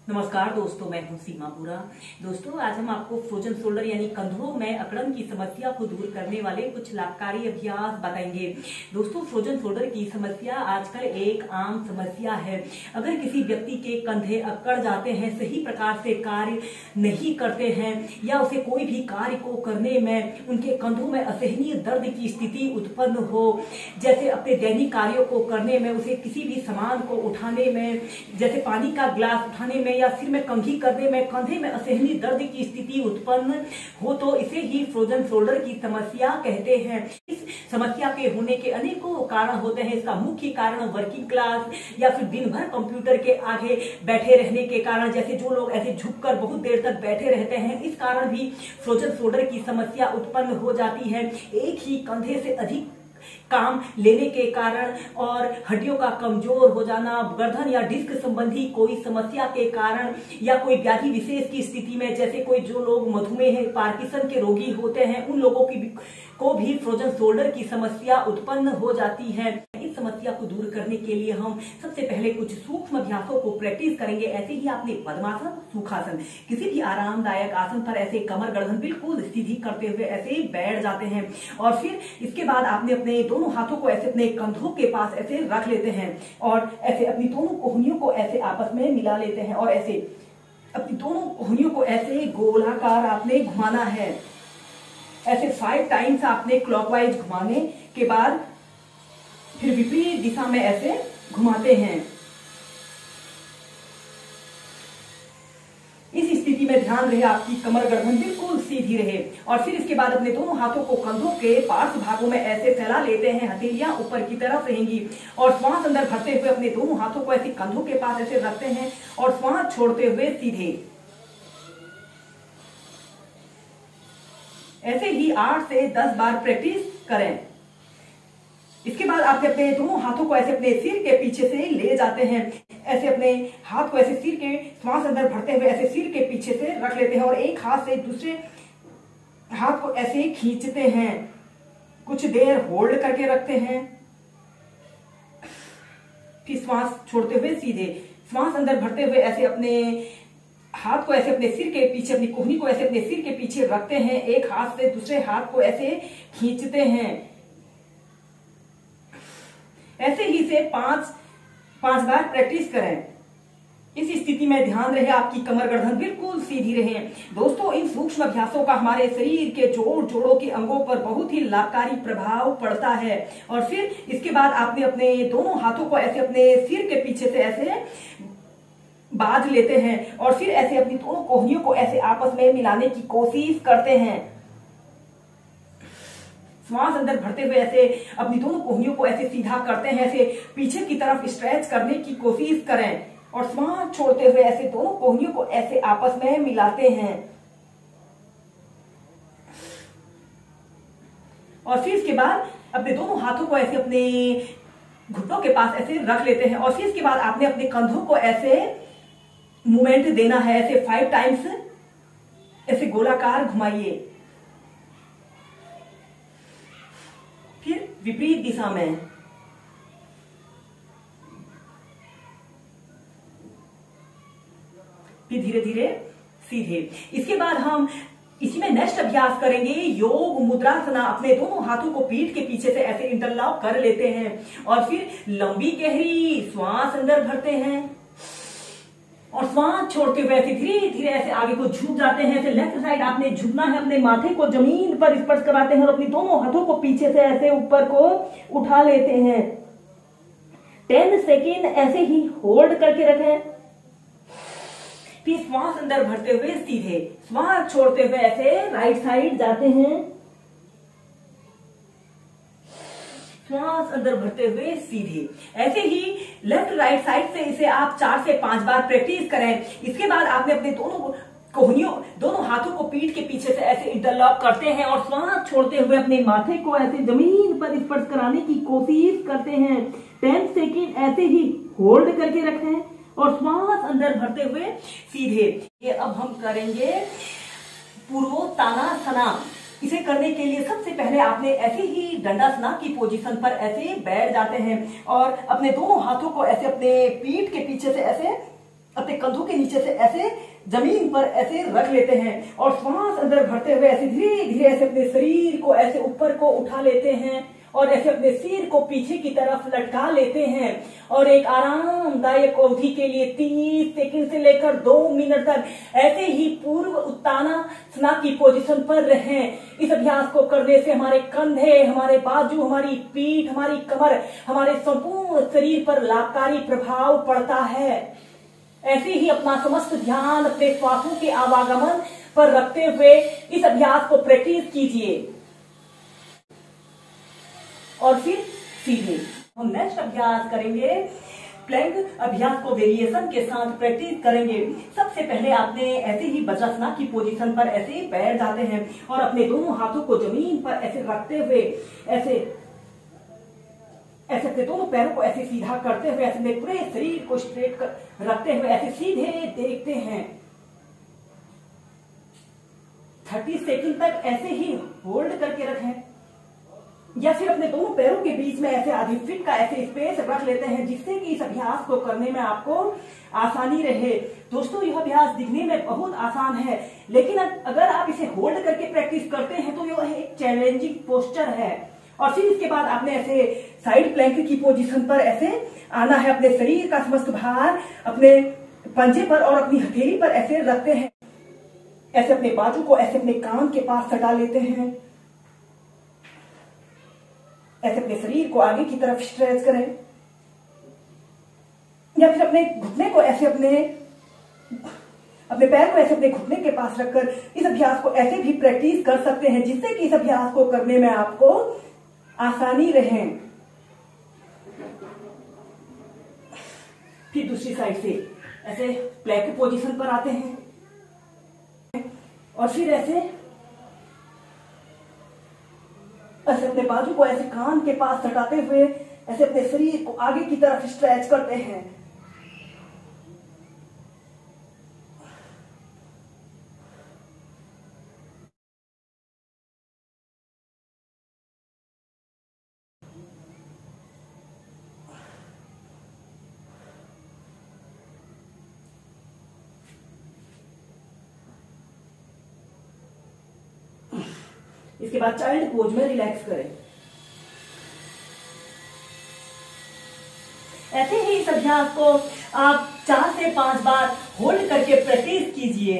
नमस्कार दोस्तों, मैं हूं सीमा पूरा। दोस्तों, आज हम आपको फ्रोजन शोल्डर यानी कंधों में अकड़न की समस्या को दूर करने वाले कुछ लाभकारी अभ्यास बताएंगे। दोस्तों, फ्रोजन शोल्डर की समस्या आजकल एक आम समस्या है। अगर किसी व्यक्ति के कंधे अकड़ जाते हैं, सही प्रकार से कार्य नहीं करते हैं या उसे कोई भी कार्य को करने में उनके कंधों में असहनीय दर्द की स्थिति उत्पन्न हो, जैसे अपने दैनिक कार्यों को करने में, उसे किसी भी सामान को उठाने में, जैसे पानी का ग्लास उठाने में या सिर में कंघी करने में कंधे में असहनीय दर्द की स्थिति उत्पन्न हो, तो इसे ही फ्रोजन शोल्डर की समस्या कहते हैं। इस समस्या के होने के अनेकों कारण होते हैं। इसका मुख्य कारण वर्किंग क्लास या फिर दिन भर कंप्यूटर के आगे बैठे रहने के कारण, जैसे जो लोग ऐसे झुककर बहुत देर तक बैठे रहते हैं, इस कारण भी फ्रोजन शोल्डर की समस्या उत्पन्न हो जाती है। एक ही कंधे से अधिक काम लेने के कारण और हड्डियों का कमजोर हो जाना, गर्दन या डिस्क संबंधी कोई समस्या के कारण या कोई व्याधि विशेष की स्थिति में, जैसे कोई जो लोग मधुमेह, पार्किंसन के रोगी होते हैं, उन लोगों को भी फ्रोजन शोल्डर की समस्या उत्पन्न हो जाती है। इस समस्या को दूर करने के लिए हम सबसे पहले कुछ सूक्ष्म अभ्यासों को प्रैक्टिस करेंगे। ऐसे ही आपने पद्मासन, सुखासन, किसी भी आरामदायक आसन पर ऐसे कमर गर्दन बिल्कुल सीधी करते हुए ऐसे ही बैठ जाते हैं और फिर इसके बाद आपने अपने दोनों हाथों को ऐसे अपने कंधों के पास ऐसे रख लेते हैं और ऐसे अपनी दोनों कोहनियों को ऐसे आपस में मिला लेते हैं और ऐसे अपनी दोनों कोहनियों को ऐसे गोलाकार आपने घुमाना है। ऐसे 5 टाइम्स आपने क्लॉकवाइज घुमाने के बाद फिर विपरीत दिशा में ऐसे घुमाते हैं। इस स्थिति में ध्यान रहे आपकी कमर गर्दन बिल्कुल सीधी रहे और फिर इसके बाद अपने दोनों हाथों को कंधों के पार्श्व भागों में ऐसे फैला लेते हैं। हथेलियां ऊपर की तरफ रहेंगी और श्वास अंदर भरते हुए अपने दोनों हाथों को ऐसे कंधों के पास ऐसे रखते हैं और श्वास छोड़ते हुए सीधे। ऐसे ही 8 से 10 बार प्रैक्टिस करें। इसके बाद आप अपने दोनों हाथों को ऐसे अपने सिर के पीछे से ले जाते हैं। ऐसे अपने हाथ को ऐसे सिर के श्वास अंदर भरते हुए ऐसे सिर के पीछे से रख लेते हैं और एक हाथ से दूसरे हाथ को ऐसे खींचते हैं। कुछ देर होल्ड करके रखते हैं, फिर श्वास छोड़ते हुए सीधे। श्वास अंदर भरते हुए ऐसे अपने हाथ को ऐसे अपने सिर के पीछे, अपनी कोहनी को ऐसे अपने सिर के पीछे रखते हैं। एक हाथ से दूसरे हाथ को ऐसे खींचते हैं। ऐसे ही से 5 बार प्रैक्टिस करें। इस स्थिति में ध्यान रहे आपकी कमर गर्दन बिल्कुल सीधी रहे। दोस्तों, इन सूक्ष्म अभ्यासों का हमारे शरीर के जोड़ों के अंगों पर बहुत ही लाभकारी प्रभाव पड़ता है। और फिर इसके बाद आपने अपने दोनों हाथों को ऐसे अपने सिर के पीछे से ऐसे बांध लेते हैं और फिर ऐसे अपनी दोनों कोहनियों को ऐसे आपस में मिलाने की कोशिश करते हैं। श्वास अंदर भरते हुए ऐसे अपनी दोनों कोहनियों को ऐसे सीधा करते हैं, ऐसे पीछे की तरफ स्ट्रेच करने की कोशिश करें और श्वास छोड़ते हुए ऐसे दोनों कोहनियों को ऐसे आपस में मिलाते हैं। और फिर इसके बाद अपने दोनों हाथों को ऐसे अपने घुटनों के पास ऐसे रख लेते हैं और फिर इसके बाद आपने अपने कंधों को ऐसे मूवमेंट देना है। ऐसे 5 टाइम्स ऐसे गोलाकार घुमाइए, फिर विपरीत दिशा में। फिर धीरे धीरे सीधे। इसके बाद हम इसी में नेक्स्ट अभ्यास करेंगे योग मुद्रासना। अपने दोनों हाथों को पीठ के पीछे से ऐसे इंटरलॉक कर लेते हैं और फिर लंबी गहरी श्वास अंदर भरते हैं और श्वास छोड़ते हुए ऐसे धीरे धीरे ऐसे आगे को झुक जाते हैं। ऐसे लेफ्ट साइड आपने झुकना है, अपने माथे को जमीन पर स्पर्श करवाते हैं और अपनी दोनों हाथों को पीछे से ऐसे ऊपर को उठा लेते हैं। 10 सेकेंड ऐसे ही होल्ड करके रखें, फिर श्वास अंदर भरते हुए सीधे, श्वास छोड़ते हुए ऐसे राइट साइड जाते हैं, श्वास अंदर भरते हुए सीधे। ऐसे ही लेफ्ट राइट साइड से इसे आप 4 से 5 बार प्रैक्टिस करें। इसके बाद आपने अपने दोनों हाथों को पीठ के पीछे से ऐसे इंटरलॉक करते हैं और श्वास छोड़ते हुए अपने माथे को ऐसे जमीन पर स्पर्श कराने की कोशिश करते हैं। 10 सेकेंड ऐसे ही होल्ड करके रखें और श्वास अंदर भरते हुए सीधे। ये अब हम करेंगे पूर्वोत्तानासना। इसे करने के लिए सबसे पहले आपने ऐसे ही दंडासना की पोजीशन पर ऐसे बैठ जाते हैं और अपने दोनों हाथों को ऐसे अपने पीठ के पीछे से ऐसे अपने कंधों के नीचे से ऐसे जमीन पर ऐसे रख लेते हैं और श्वास अंदर भरते हुए ऐसे धीरे धीरे ऐसे अपने शरीर को ऐसे ऊपर को उठा लेते हैं और ऐसे अपने सिर को पीछे की तरफ लटका लेते हैं और एक आरामदायक अवधि के लिए 30 सेकंड से लेकर 2 मिनट तक ऐसे ही पूर्व उत्तानासना की पोजीशन पर रहें। इस अभ्यास को करने से हमारे कंधे, हमारे बाजू, हमारी पीठ, हमारी कमर, हमारे संपूर्ण शरीर पर लाभकारी प्रभाव पड़ता है। ऐसे ही अपना समस्त ध्यान अपने श्वासों के आवागमन पर रखते हुए इस अभ्यास को प्रैक्टिस कीजिए। और फिर सीधे हम नेक्स्ट अभ्यास करेंगे। प्लैंक अभ्यास को वेरिएशन के साथ प्रैक्टिस करेंगे। सबसे पहले आपने ऐसे ही वज्रासना की पोजीशन पर ऐसे बैठ जाते हैं और अपने दोनों हाथों को जमीन पर ऐसे रखते हुए ऐसे अपने दोनों पैरों को ऐसे सीधा करते हुए ऐसे पूरे शरीर को स्ट्रेट रखते हुए ऐसे सीधे देखते हैं। 30 सेकंड तक ऐसे ही होल्ड करके रखें या फिर अपने दोनों पैरों के बीच में ऐसे आधी फीट का ऐसे स्पेस रख लेते हैं जिससे कि इस अभ्यास को करने में आपको आसानी रहे। दोस्तों, यह अभ्यास दिखने में बहुत आसान है, लेकिन अगर आप इसे होल्ड करके प्रैक्टिस करते हैं तो यह एक चैलेंजिंग पोस्चर है। और फिर इसके बाद आपने ऐसे साइड प्लैंक की पोजीशन पर ऐसे आना है। अपने शरीर का समस्त भार अपने पंजे पर और अपनी हथेली पर ऐसे रखते हैं। ऐसे अपने बाजू को ऐसे अपने कान के पास सटा लेते हैं। ऐसे अपने शरीर को आगे की तरफ स्ट्रेच करें या फिर अपने घुटने को ऐसे अपने पैर को ऐसे अपने घुटने के पास रखकर इस अभ्यास को ऐसे भी प्रैक्टिस कर सकते हैं जिससे कि इस अभ्यास को करने में आपको आसानी रहे। फिर दूसरी साइड से ऐसे प्लैंक पोजीशन पर आते हैं और फिर ऐसे अपने बाजू को ऐसे कान के पास सटाते हुए ऐसे अपने शरीर को आगे की तरफ स्ट्रेच करते हैं। इसके बाद चाइल्ड पोज में रिलैक्स करें। ऐसे ही इस अभ्यास को आप 4 से 5 बार होल्ड करके प्रैक्टिस कीजिए।